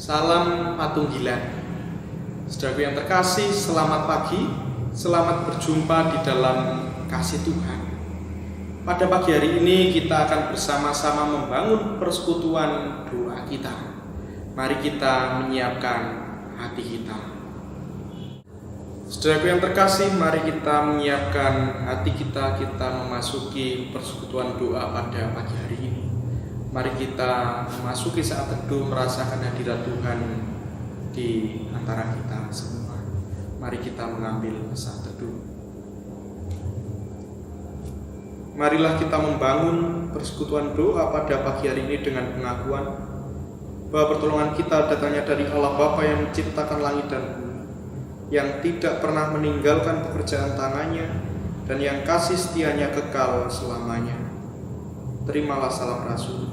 Salam Patunggilan. Saudaraku yang terkasih, selamat pagi. Selamat berjumpa di dalam kasih Tuhan. Pada pagi hari ini kita akan bersama-sama membangun persekutuan doa kita. Mari kita menyiapkan hati kita. Saudaraku yang terkasih, mari kita menyiapkan hati kita memasuki persekutuan doa pada pagi hari ini. Mari kita memasuki saat teduh, merasakan hadirat Tuhan di antara kita semua. Mari kita mengambil saat teduh. Marilah kita membangun persekutuan doa pada pagi hari ini dengan pengakuan bahwa pertolongan kita datangnya dari Allah Bapa yang menciptakan langit dan bumi, yang tidak pernah meninggalkan pekerjaan tangannya, dan yang kasih setianya kekal selamanya. Terimalah salam Rasul.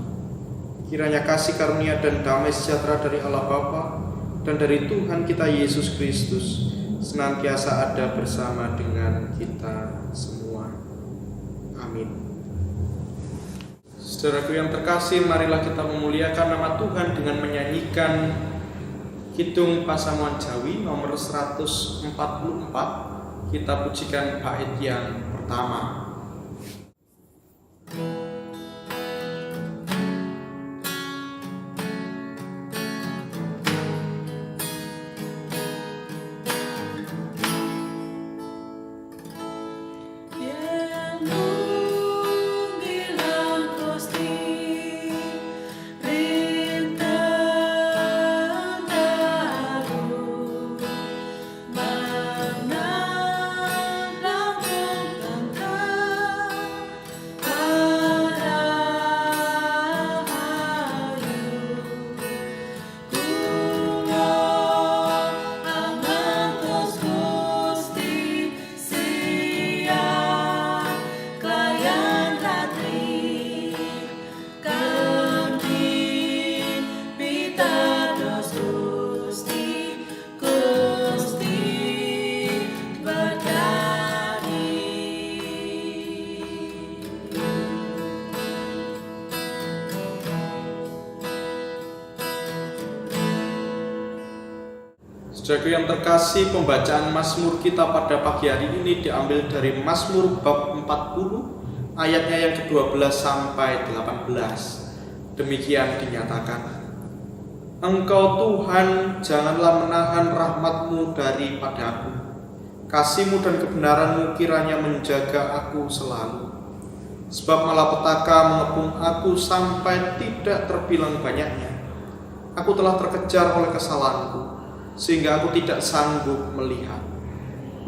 Kiranya kasih karunia dan damai sejahtera dari Allah Bapa dan dari Tuhan kita Yesus Kristus senantiasa ada bersama dengan kita semua. Amin. Saudaraku yang terkasih, marilah kita memuliakan nama Tuhan dengan menyanyikan Kidung Pasamuan Jawi nomor 144. Kita pujikan bait yang pertama. Saudaraku yang terkasih, pembacaan Mazmur kita pada pagi hari ini diambil dari Mazmur bab 40 ayatnya yang ke-12 sampai 18. Demikian dinyatakan, Engkau Tuhan janganlah menahan rahmat-Mu daripadaku, kasih-Mu dan kebenaran-Mu kiranya menjaga aku selalu. Sebab malapetaka mengepung aku sampai tidak terbilang banyaknya. Aku telah terkejar oleh kesalahanku, sehingga aku tidak sanggup melihat.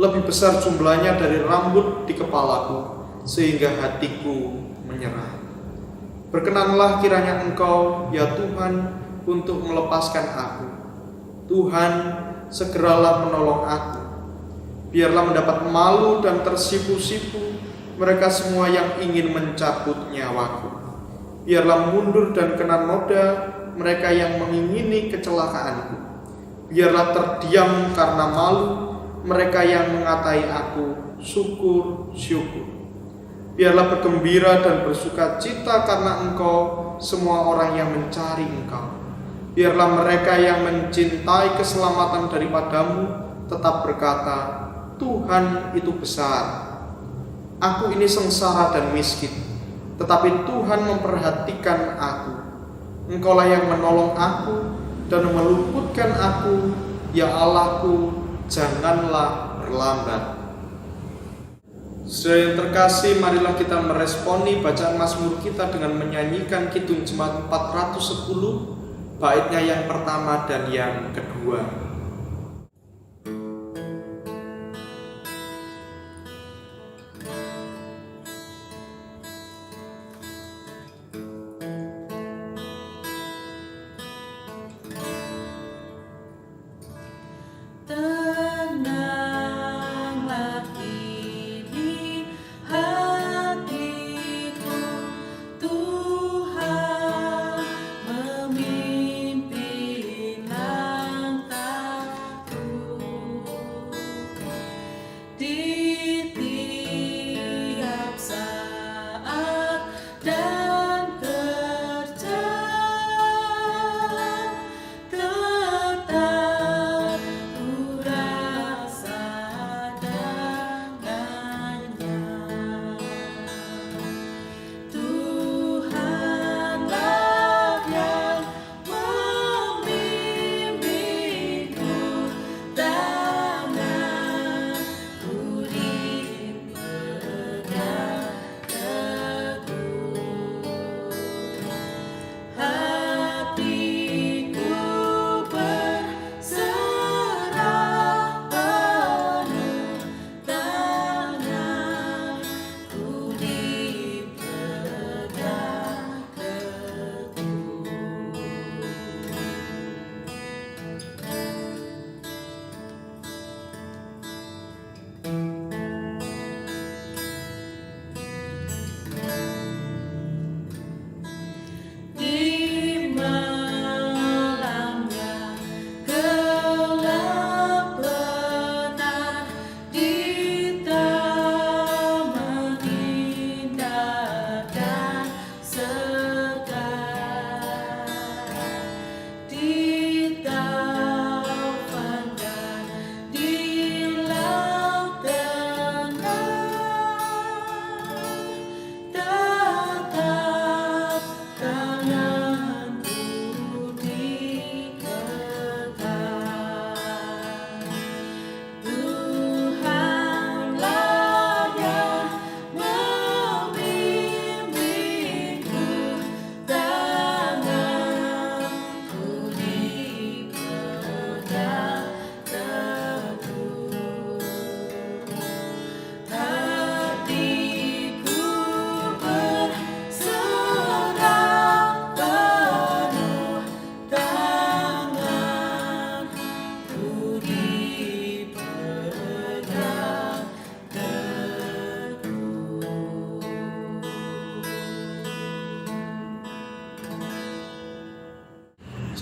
Lebih besar jumlahnya dari rambut di kepalaku, sehingga hatiku menyerah. Berkenanlah kiranya Engkau, ya Tuhan, untuk melepaskan aku. Tuhan, segeralah menolong aku. Biarlah mendapat malu dan tersipu-sipu mereka semua yang ingin mencabut nyawaku. Biarlah mundur dan kena noda mereka yang mengingini kecelakaanku. Biarlah terdiam karena malu mereka yang mengatai aku syukur. Biarlah bergembira dan bersuka cita karena Engkau semua orang yang mencari Engkau. Biarlah mereka yang mencintai keselamatan daripadamu tetap berkata, Tuhan itu besar. Aku ini sengsara dan miskin, tetapi Tuhan memperhatikan aku. Engkaulah yang menolong aku dan meluputkan aku, ya Allahku, janganlah terlambat. Saudara yang terkasih, marilah kita meresponi bacaan Mazmur kita dengan menyanyikan Kidung Jemaat 410, baitnya yang pertama dan yang kedua. Tuhan memimpin langkah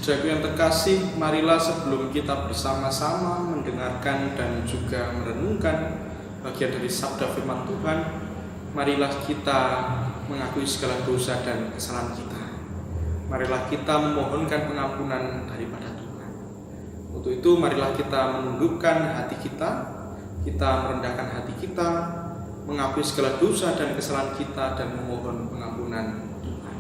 Saudaraku yang terkasih, marilah sebelum kita bersama-sama mendengarkan dan juga merenungkan bagian dari sabda firman Tuhan, marilah kita mengakui segala dosa dan kesalahan kita. Marilah kita memohonkan pengampunan daripada Tuhan. Untuk itu marilah kita menundukkan hati kita merendahkan hati kita, mengakui segala dosa dan kesalahan kita dan memohon pengampunan Tuhan.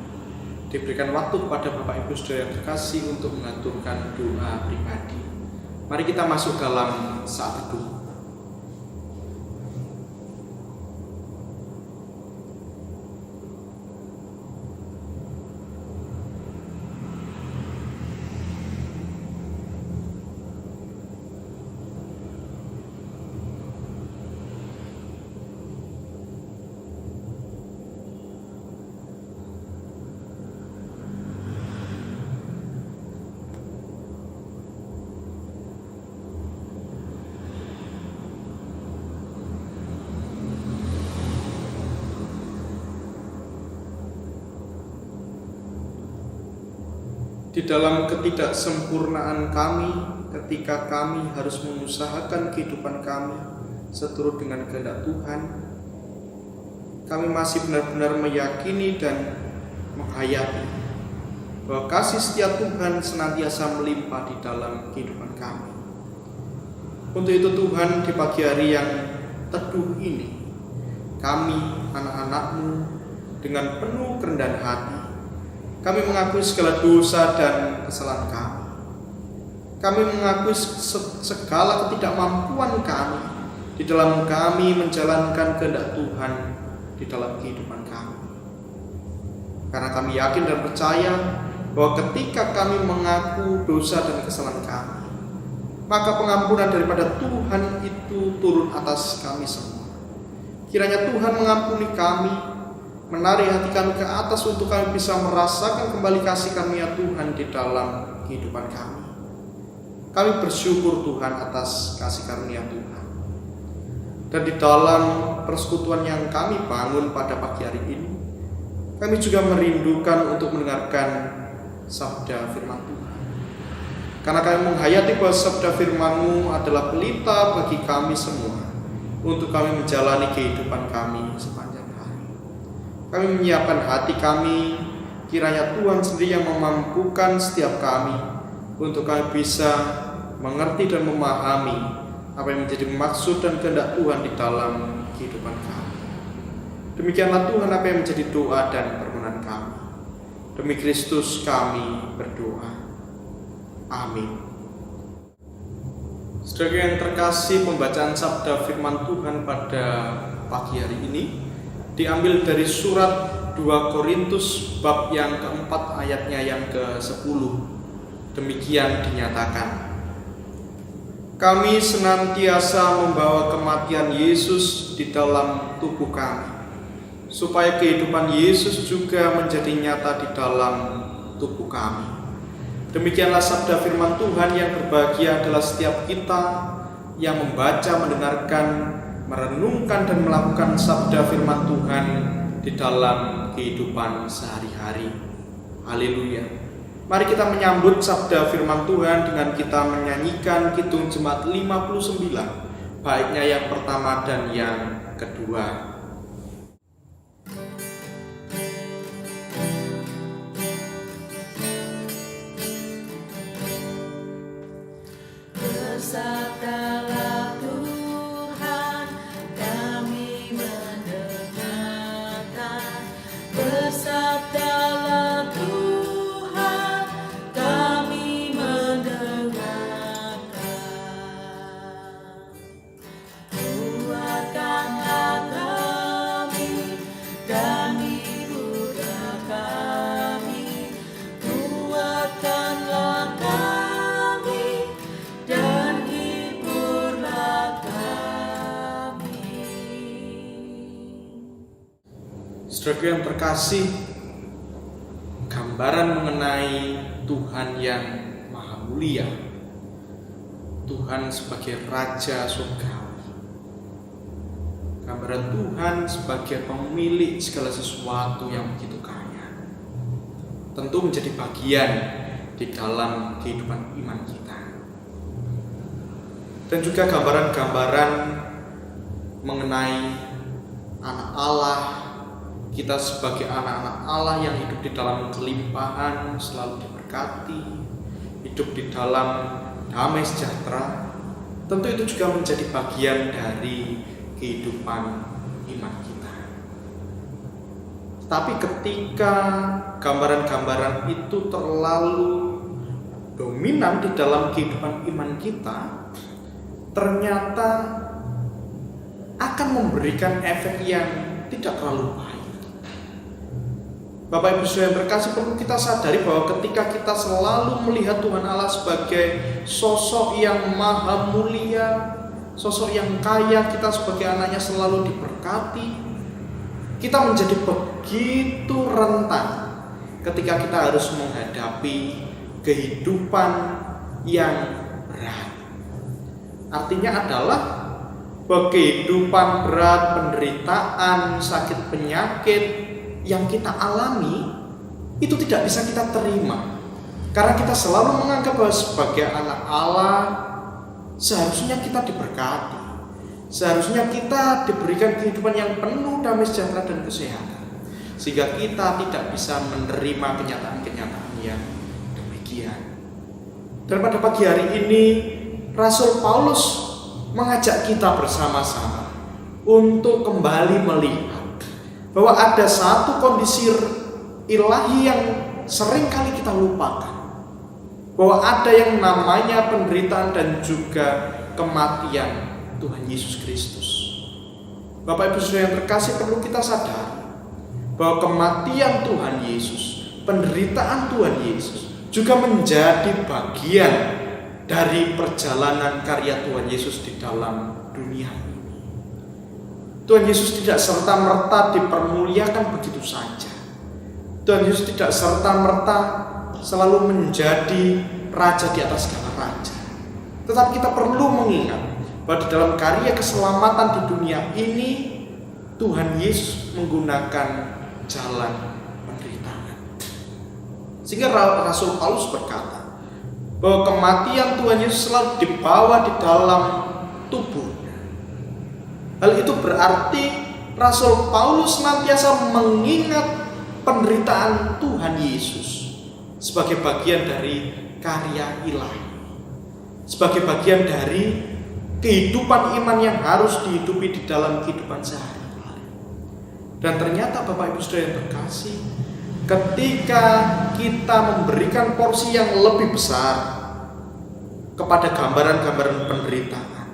Diberikan waktu kepada Bapak Ibu Saudara yang terkasih untuk mengaturkan doa pribadi. Mari kita masuk dalam saat teduh. Di dalam ketidaksempurnaan kami, ketika kami harus mengusahakan kehidupan kami seturut dengan kehendak Tuhan, kami masih benar-benar meyakini dan menghayati bahwa kasih setia Tuhan senantiasa melimpah di dalam kehidupan kami. Untuk itu Tuhan, di pagi hari yang teduh ini, kami anak-anak-Mu dengan penuh kerendahan hati, kami mengakui segala dosa dan kesalahan kami. Kami mengakui segala ketidakmampuan kami di dalam kami menjalankan kehendak Tuhan di dalam kehidupan kami. Karena kami yakin dan percaya bahwa ketika kami mengaku dosa dan kesalahan kami, maka pengampunan daripada Tuhan itu turun atas kami semua. Kiranya Tuhan mengampuni kami, menarik hati kami ke atas untuk kami bisa merasakan kembali kasih karunia Tuhan di dalam kehidupan kami. Kami bersyukur Tuhan atas kasih karunia Tuhan. Dan di dalam persekutuan yang kami bangun pada pagi hari ini, kami juga merindukan untuk mendengarkan sabda firman Tuhan. Karena kami menghayati bahwa sabda firman-Mu adalah pelita bagi kami semua untuk kami menjalani kehidupan kami sepanjang hari. Kami menyiapkan hati kami, kiranya Tuhan sendiri yang memampukan setiap kami untuk kami bisa mengerti dan memahami apa yang menjadi maksud dan kehendak Tuhan di dalam kehidupan kami. Demikianlah Tuhan apa yang menjadi doa dan permohonan kami. Demi Kristus kami berdoa. Amin. Saudara yang terkasih, pembacaan sabda firman Tuhan pada pagi hari ini diambil dari surat 2 Korintus bab yang keempat ayatnya yang ke-10. Demikian dinyatakan, kami senantiasa membawa kematian Yesus di dalam tubuh kami, supaya kehidupan Yesus juga menjadi nyata di dalam tubuh kami. Demikianlah sabda firman Tuhan yang berbahagia adalah setiap kita yang membaca, mendengarkan, merenungkan dan melakukan sabda firman Tuhan di dalam kehidupan sehari-hari. Haleluya. Mari kita menyambut sabda firman Tuhan dengan kita menyanyikan Kidung Jemaat 59, baiknya yang pertama dan yang kedua. Bersabdalah Tuhan, kami mendengarkan. Bersabdalah Tuhan, kami mendengarkan. Kuatkanlah kami dan hiburlah kami. Kuatkanlah kami dan hiburlah kami. Saudara yang terkasih, gambaran mengenai Tuhan yang maha mulia, Tuhan sebagai Raja surgawi, gambaran Tuhan sebagai pemilik segala sesuatu yang begitu kaya, tentu menjadi bagian di dalam kehidupan iman kita. Dan juga gambaran-gambaran mengenai anak Allah, kita sebagai anak-anak Allah yang hidup di dalam kelimpahan, selalu diberkati, hidup di dalam damai sejahtera. Tentu itu juga menjadi bagian dari kehidupan iman kita. Tapi ketika gambaran-gambaran itu terlalu dominan di dalam kehidupan iman kita, ternyata akan memberikan efek yang tidak terlalu baik. Bapak Ibu Saudara yang terkasih, perlu kita sadari bahwa ketika kita selalu melihat Tuhan Allah sebagai sosok yang maha mulia, sosok yang kaya, kita sebagai anaknya selalu diberkati, kita menjadi begitu rentan ketika kita harus menghadapi kehidupan yang berat. Artinya adalah bahwa kehidupan berat, penderitaan, sakit penyakit yang kita alami itu tidak bisa kita terima, karena kita selalu menganggap bahwa sebagai anak Allah seharusnya kita diberkati, seharusnya kita diberikan kehidupan yang penuh damai sejahtera dan kesehatan, sehingga kita tidak bisa menerima kenyataan-kenyataan yang demikian. Dan pada pagi hari ini Rasul Paulus mengajak kita bersama-sama untuk kembali melihat bahwa ada satu kondisi ilahi yang sering kali kita lupakan, bahwa ada yang namanya penderitaan dan juga kematian Tuhan Yesus Kristus. Bapak Ibu Saudara yang terkasih, perlu kita sadar bahwa kematian Tuhan Yesus, penderitaan Tuhan Yesus juga menjadi bagian dari perjalanan karya Tuhan Yesus di dalam dunia ini. Tuhan Yesus tidak serta-merta dipermuliakan begitu saja. Tuhan Yesus tidak serta-merta selalu menjadi raja di atas segala raja. Tetapi kita perlu mengingat bahwa di dalam karya keselamatan di dunia ini, Tuhan Yesus menggunakan jalan penderitaan. Sehingga Rasul Paulus berkata bahwa kematian Tuhan Yesus selalu dibawa di dalam tubuhnya. Hal itu berarti Rasul Paulus senantiasa mengingat penderitaan Tuhan Yesus sebagai bagian dari karya ilahi, sebagai bagian dari kehidupan iman yang harus dihidupi di dalam kehidupan sehari-hari. Dan ternyata Bapak Ibu Saudara yang terkasih, ketika kita memberikan porsi yang lebih besar kepada gambaran-gambaran penderitaan,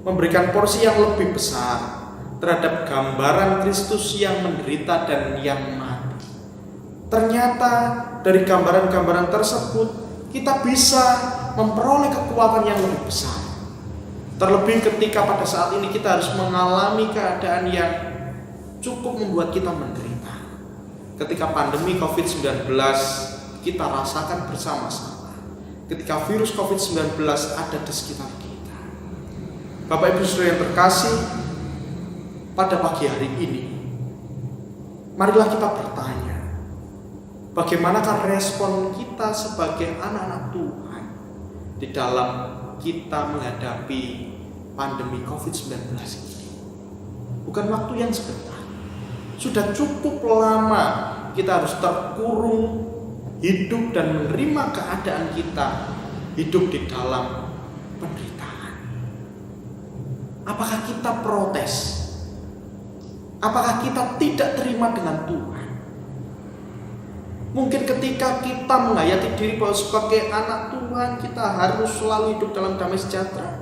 memberikan porsi yang lebih besar terhadap gambaran Kristus yang menderita dan yang mati, ternyata dari gambaran-gambaran tersebut kita bisa memperoleh kekuatan yang lebih besar. Terlebih ketika pada saat ini kita harus mengalami keadaan yang cukup membuat kita menderita. Ketika pandemi COVID-19 kita rasakan bersama-sama, ketika virus COVID-19 ada di sekitar kita. Bapak Ibu Saudara yang terkasih, pada pagi hari ini marilah kita bertanya, bagaimanakah respon kita sebagai anak-anak Tuhan di dalam kita menghadapi pandemi COVID-19 ini. Bukan waktu yang sebentar, sudah cukup lama kita harus terkurung hidup dan menerima keadaan kita hidup di dalam penderitaan. Apakah kita protes? Apakah kita tidak terima dengan Tuhan? Mungkin ketika kita menghayati diri bahwa sebagai anak Tuhan kita harus selalu hidup dalam damai sejahtera,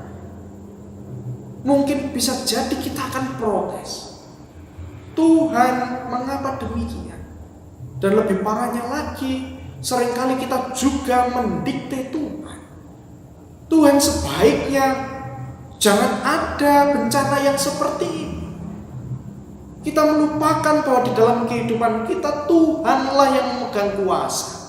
mungkin bisa jadi kita akan protes. Tuhan, mengapa demikian? Dan lebih parahnya lagi, seringkali kita juga mendikte Tuhan. Tuhan, sebaiknya jangan ada bencana yang seperti ini. Kita melupakan bahwa di dalam kehidupan kita Tuhanlah yang memegang kuasa.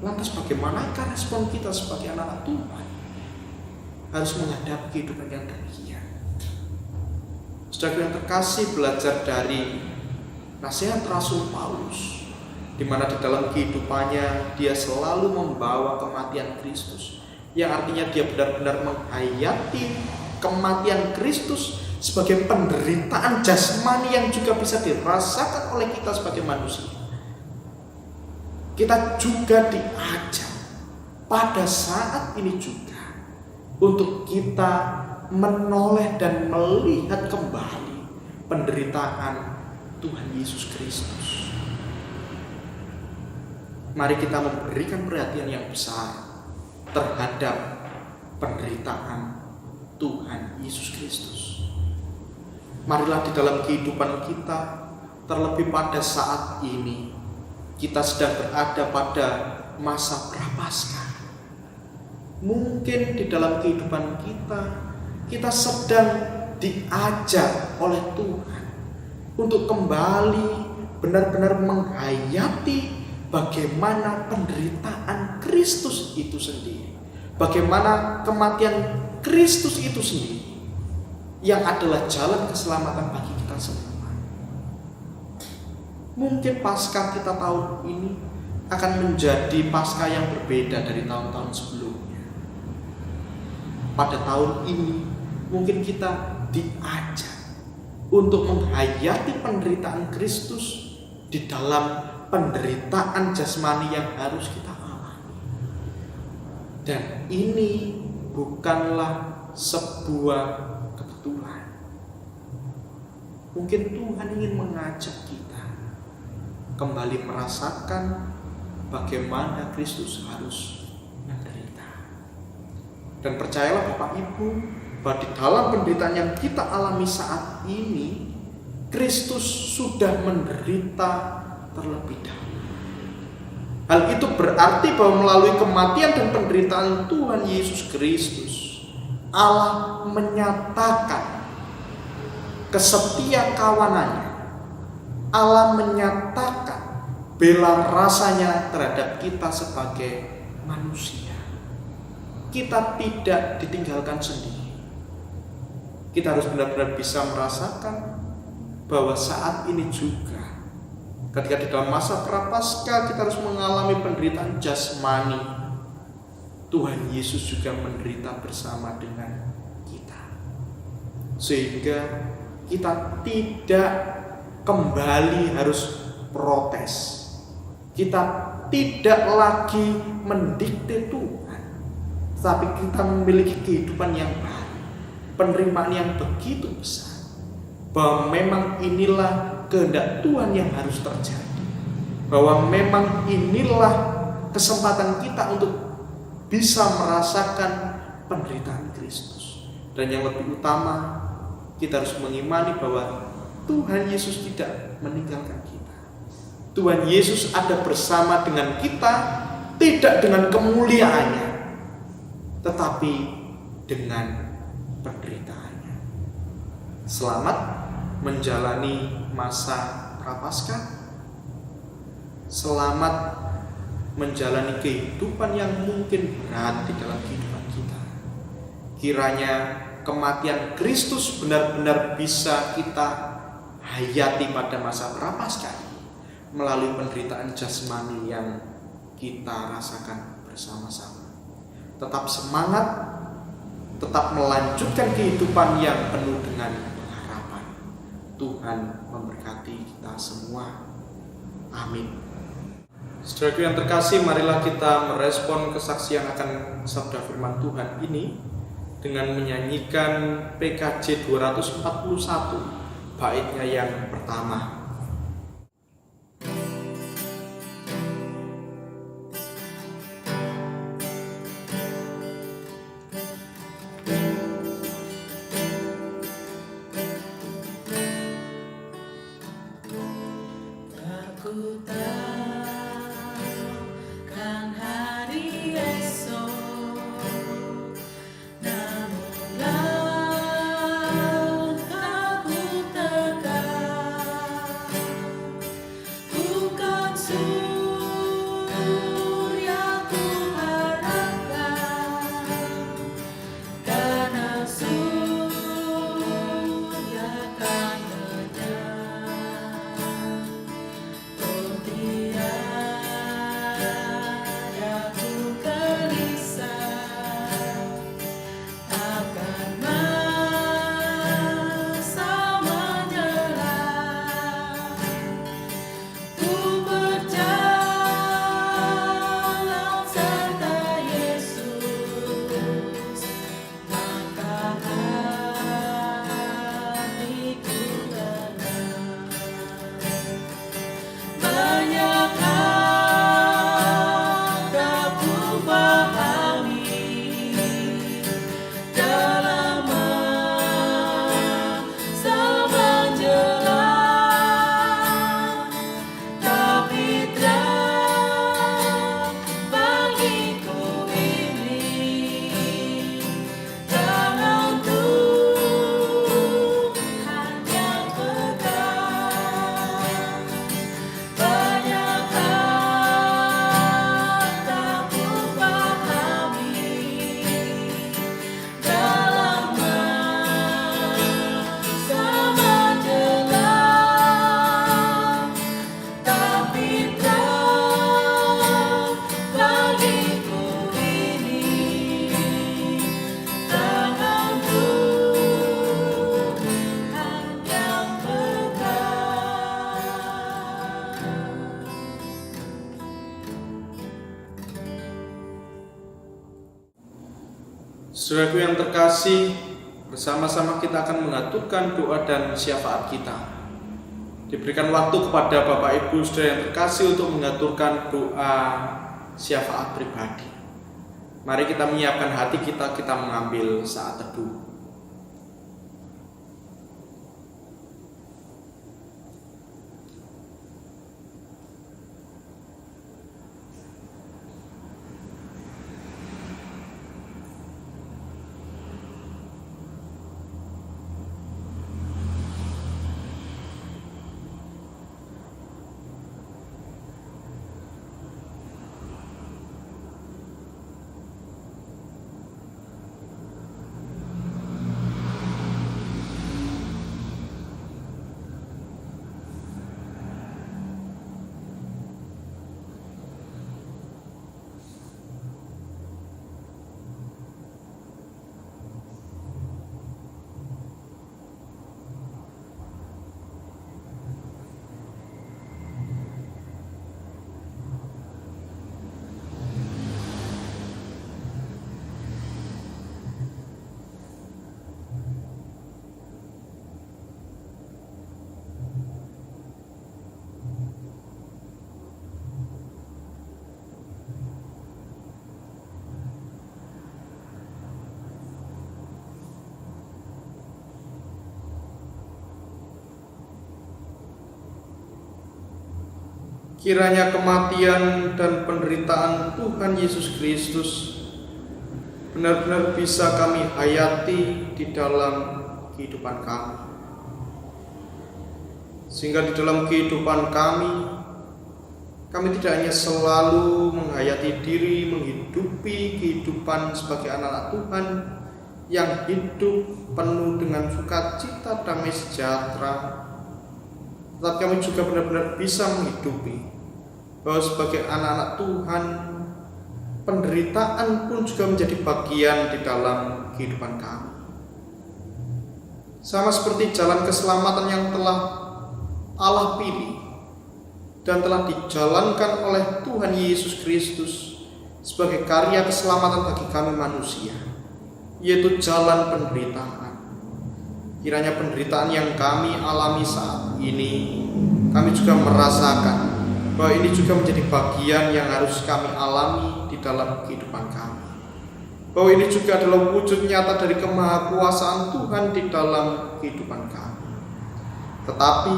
Lantas bagaimanakah respon kita sebagai anak Tuhan harus menghadapi kehidupan yang demikian? Saudara yang terkasih, belajar dari nasihat Rasul Paulus, di mana di dalam kehidupannya dia selalu membawa kematian Kristus, yang artinya dia benar-benar menghayati kematian Kristus sebagai penderitaan jasmani yang juga bisa dirasakan oleh kita sebagai manusia. Kita juga diajak pada saat ini juga untuk kita menoleh dan melihat kembali penderitaan Tuhan Yesus Kristus. Mari kita memberikan perhatian yang besar terhadap penderitaan Tuhan Yesus Kristus. Marilah di dalam kehidupan kita, terlebih pada saat ini, kita sedang berada pada masa prapaskah. Mungkin di dalam kehidupan kita sedang diajak oleh Tuhan untuk kembali benar-benar menghayati bagaimana penderitaan Kristus itu sendiri, bagaimana kematian Kristus itu sendiri yang adalah jalan keselamatan bagi kita semua. Mungkin Paskah kita tahun ini akan menjadi Paskah yang berbeda dari tahun-tahun sebelumnya. Pada tahun ini mungkin kita diajak untuk menghayati penderitaan Kristus di dalam penderitaan jasmani yang harus kita alami. Dan ini bukanlah sebuah kebetulan. Mungkin Tuhan ingin mengajak kita kembali merasakan bagaimana Kristus harus menderita. Dan percayalah Bapak Ibu, bahwa di dalam penderitaan yang kita alami saat ini, Kristus sudah menderita terlebih dahulu. Hal itu berarti bahwa melalui kematian dan penderitaan Tuhan Yesus Kristus, Allah menyatakan kesetia kawanannya. Allah menyatakan bela rasanya terhadap kita sebagai manusia. Kita tidak ditinggalkan sendiri. Kita harus benar-benar bisa merasakan bahwa saat ini juga, ketika di dalam masa prapaskah kita harus mengalami penderitaan jasmani, Tuhan Yesus juga menderita bersama dengan kita. Sehingga kita tidak kembali harus protes. Kita tidak lagi mendikte Tuhan, tapi kita memiliki kehidupan yang baru, penerimaan yang begitu besar, bahwa memang inilah kehendak Tuhan yang harus terjadi, bahwa memang inilah kesempatan kita untuk bisa merasakan penderitaan Kristus. Dan yang lebih utama, kita harus mengimani bahwa Tuhan Yesus tidak meninggalkan kita. Tuhan Yesus ada bersama dengan kita, tidak dengan kemuliaannya, tetapi dengan penderitaannya. Selamat menjalani masa prapaskah. Selamat menjalani kehidupan yang mungkin berat di dalam kehidupan kita. Kiranya kematian Kristus benar-benar bisa kita hayati pada masa prapaskah melalui penderitaan jasmani yang kita rasakan bersama-sama. Tetap semangat, tetap melanjutkan kehidupan yang penuh dengan pengharapan. Tuhan memberkati kita semua. Amin. Saudaraku yang terkasih, marilah kita merespon kesaksian akan sabda firman Tuhan ini dengan menyanyikan PKJ 241, baitnya yang pertama. Aku tahu kan hari esok, namunlah aku tegar Saudaraku yang terkasih, bersama-sama kita akan mengaturkan doa dan syafaat kita. Diberikan waktu kepada Bapak Ibu saudara yang terkasih untuk mengaturkan doa syafaat pribadi. Mari kita menyiapkan hati kita mengambil saat teduh. Kiranya kematian dan penderitaan Tuhan Yesus Kristus benar-benar bisa kami hayati di dalam kehidupan kami. Sehingga di dalam kehidupan kami tidak hanya selalu menghayati diri, menghidupi kehidupan sebagai anak-anak Tuhan yang hidup penuh dengan sukacita, damai sejahtera, tetapi kami juga benar-benar bisa menghidupi bahwa sebagai anak-anak Tuhan, penderitaan pun juga menjadi bagian di dalam kehidupan kami. Sama seperti jalan keselamatan yang telah Allah pilih dan telah dijalankan oleh Tuhan Yesus Kristus sebagai karya keselamatan bagi kami manusia, yaitu jalan penderitaan. Kiranya penderitaan yang kami alami saat ini, kami juga merasakan bahwa ini juga menjadi bagian yang harus kami alami di dalam kehidupan kami. Bahwa ini juga adalah wujud nyata dari kemahakuasaan Tuhan di dalam kehidupan kami. Tetapi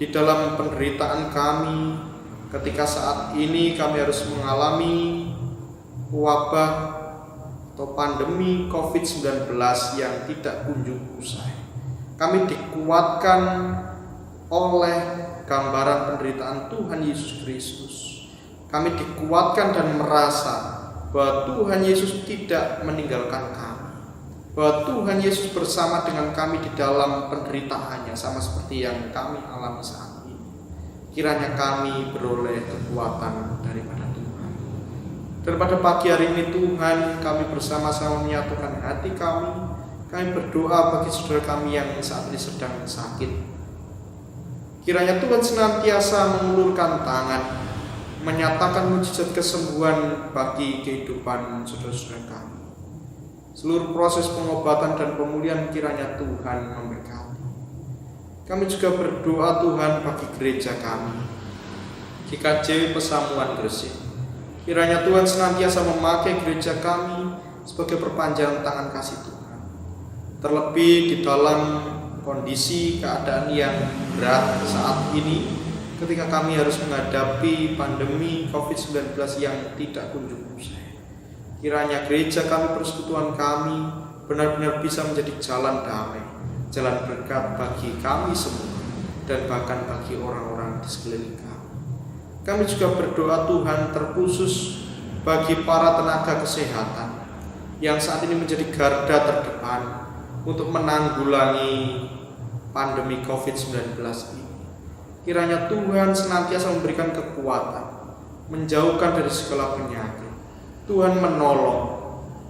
di dalam penderitaan kami, ketika saat ini kami harus mengalami wabah atau pandemi COVID-19 yang tidak kunjung usai, kami dikuatkan oleh gambaran penderitaan Tuhan Yesus Kristus. Kami dikuatkan dan merasa bahwa Tuhan Yesus tidak meninggalkan kami, bahwa Tuhan Yesus bersama dengan kami di dalam penderitaannya, sama seperti yang kami alami saat ini. Kiranya kami beroleh kekuatan daripada Tuhan. Dan pada pagi hari ini Tuhan, kami bersama-sama menyatukan hati kami berdoa bagi saudara kami yang saat ini sedang sakit. Kiranya Tuhan senantiasa mengulurkan tangan, menyatakan mujizat kesembuhan bagi kehidupan saudara-saudara kami. Seluruh proses pengobatan dan pemulihan kiranya Tuhan memberkati. Kami juga berdoa Tuhan bagi gereja kami, GKJ Pesamuan Gresik. Kiranya Tuhan senantiasa memakai gereja kami sebagai perpanjangan tangan kasih Tuhan. Terlebih di dalam kondisi keadaan yang berat saat ini, ketika kami harus menghadapi pandemi COVID-19 yang tidak kunjung usai. Kiranya gereja kami, persekutuan kami benar-benar bisa menjadi jalan damai, jalan berkat bagi kami semua dan bahkan bagi orang-orang di sekeliling kami. Kami juga berdoa Tuhan terkhusus bagi para tenaga kesehatan yang saat ini menjadi garda terdepan untuk menanggulangi pandemi COVID-19 ini. Kiranya Tuhan senantiasa memberikan kekuatan, menjauhkan dari segala penyakit. Tuhan menolong,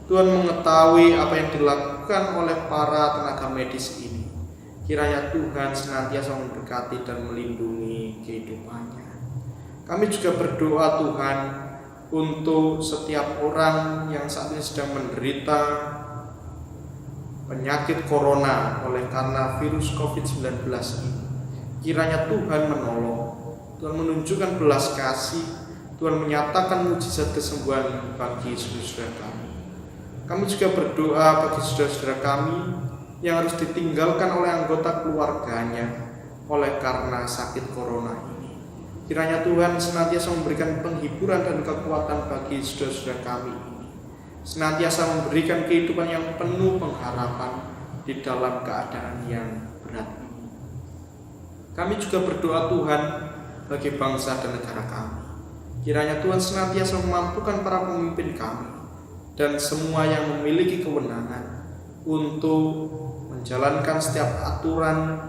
Tuhan mengetahui apa yang dilakukan oleh para tenaga medis ini. Kiranya Tuhan senantiasa memberkati dan melindungi kehidupannya. Kami juga berdoa Tuhan untuk setiap orang yang saat ini sedang menderita penyakit corona oleh karena virus COVID-19 ini. Kiranya Tuhan menolong, Tuhan menunjukkan belas kasih, Tuhan menyatakan mujizat kesembuhan bagi saudara-saudara kami. Kami juga berdoa bagi saudara-saudara kami yang harus ditinggalkan oleh anggota keluarganya oleh karena sakit corona ini. Kiranya Tuhan senantiasa memberikan penghiburan dan kekuatan bagi saudara-saudara kami ini, senantiasa memberikan kehidupan yang penuh pengharapan di dalam keadaan yang berat ini. Kami juga berdoa Tuhan bagi bangsa dan negara kami. Kiranya Tuhan senantiasa memampukan para pemimpin kami dan semua yang memiliki kewenangan untuk menjalankan setiap aturan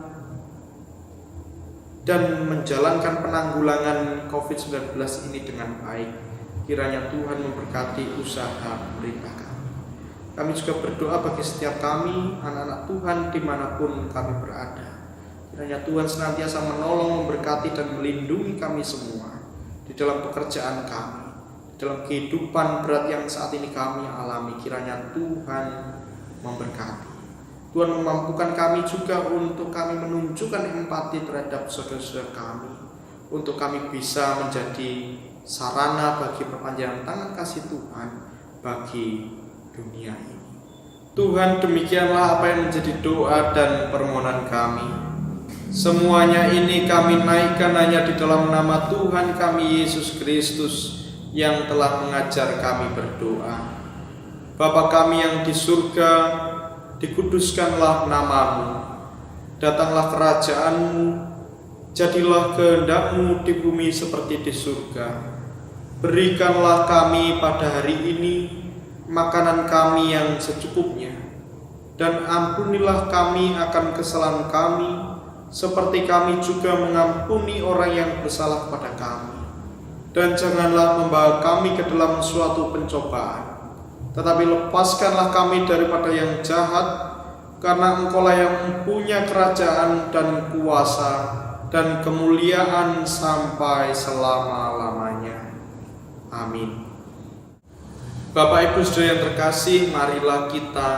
dan menjalankan penanggulangan COVID-19 ini dengan baik. Kiranya Tuhan memberkati usaha pemerintah kami. Kami juga berdoa bagi setiap kami, anak-anak Tuhan dimanapun kami berada. Kiranya Tuhan senantiasa menolong, memberkati dan melindungi kami semua di dalam pekerjaan kami, di dalam kehidupan berat yang saat ini kami alami. Kiranya Tuhan memberkati. Tuhan memampukan kami juga untuk kami menunjukkan empati terhadap saudara-saudara kami, untuk kami bisa menjadi sarana bagi perpanjangan tangan kasih Tuhan bagi dunia ini. Tuhan, demikianlah apa yang menjadi doa dan permohonan kami. Semuanya ini kami naikkan hanya di dalam nama Tuhan kami Yesus Kristus yang telah mengajar kami berdoa. Bapa kami yang di surga, dikuduskanlah namamu, datanglah kerajaanmu, jadilah kehendak-Mu di bumi seperti di surga. Berikanlah kami pada hari ini makanan kami yang secukupnya, dan ampunilah kami akan kesalahan kami, seperti kami juga mengampuni orang yang bersalah kepada kami. Dan janganlah membawa kami ke dalam suatu pencobaan, tetapi lepaskanlah kami daripada yang jahat, karena Engkau-lah yang mempunyai kerajaan dan kuasa dan kemuliaan sampai selama-lamanya. Amin. Bapak Ibu Saudara yang terkasih, marilah kita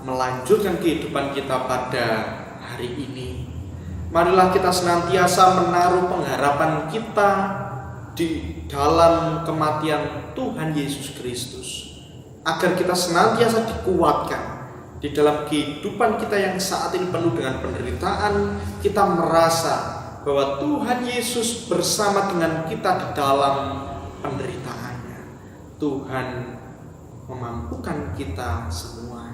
melanjutkan kehidupan kita pada hari ini. Marilah kita senantiasa menaruh pengharapan kita di dalam kematian Tuhan Yesus Kristus, agar kita senantiasa dikuatkan di dalam kehidupan kita yang saat ini penuh dengan penderitaan. Kita merasa bahwa Tuhan Yesus bersama dengan kita di dalam penderitaannya. Tuhan memampukan kita semua.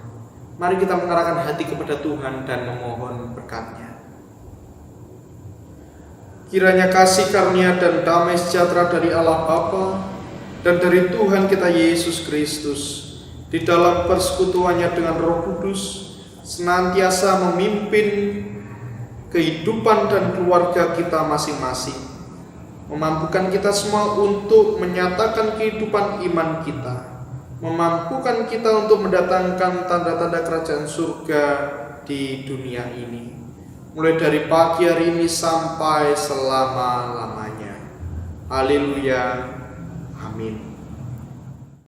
Mari kita mengarahkan hati kepada Tuhan dan memohon berkat-Nya. Kiranya kasih karunia dan damai sejahtera dari Allah Bapa dan dari Tuhan kita Yesus Kristus di dalam persekutuannya dengan Roh Kudus senantiasa memimpin kehidupan dan keluarga kita masing-masing, memampukan kita semua untuk menyatakan kehidupan iman kita, memampukan kita untuk mendatangkan tanda-tanda kerajaan surga di dunia ini, mulai dari pagi hari ini sampai selama-lamanya. Haleluya. Amin.